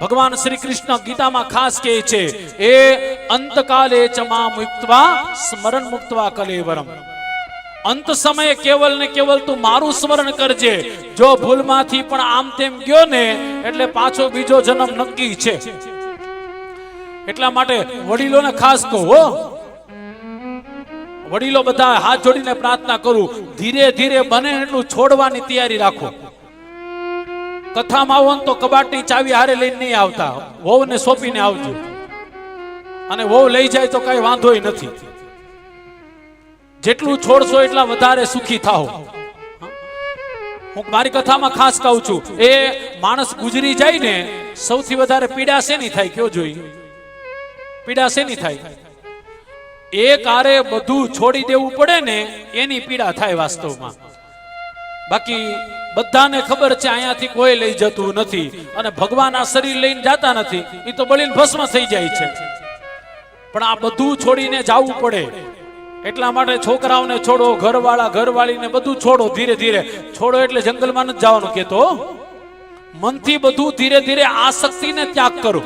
ભગવાન શ્રી કૃષ્ણ ગીતામાં ખાસ કહે છે, એ અંતકાલે ચમા મુક્તવા સ્મરણ મુક્તવા કલેવરમ. અંત સમયે કેવલ ને કેવલ તું મારું સ્મરણ કરજે. જો ભૂલમાંથી પણ આમ તેમ ગયો ને એટલે પાછો બીજો જન્મ નક્કી છે. એટલા માટે વડીલોને ખાસ કહો, વડીલો બધા હાથ જોડીને પ્રાર્થના કરું, ધીરે ધીરે બને એટલું છોડવાની તૈયારી રાખો. કથામાં આવો તો કબાટની ચાવી હારે લઈને નહીં આવતા, વહુને સોંપીને આવજો. અને વહુ લઈ જાય તો કઈ વાંધો નથી. જેટલું છોડશો એટલા વધારે સુખી થાઓ. હું મારી કથામાં ખાસ કહું છું, એ માણસ ગુજરી જાય ને સૌથી વધારે પીડા શેની થાય કયો જોઈ? પીડા શેની થાય? એક આરે બધું છોડી દેવું પડે ને એની પીડા થાય વાસ્તવમાં. બાકી બધાને ખબર છે અહીંયાથી કોઈ લઈ જતું નથી, અને ભગવાન આ શરીર લઈને જતા નથી, એ તો બળીને ભસ્મ થઈ જાય છે. પણ આ બધું છોડીને જવું પડે. એટલા માટે છોકરાઓને છોડો, ઘરવાળા ઘરવાળીને બધું છોડો, ધીરે ધીરે છોડો. એટલે જંગલમાં નથી જવાનું કેતો, મનથી બધું ધીરે ધીરે આસક્તિને ત્યાગ કરો.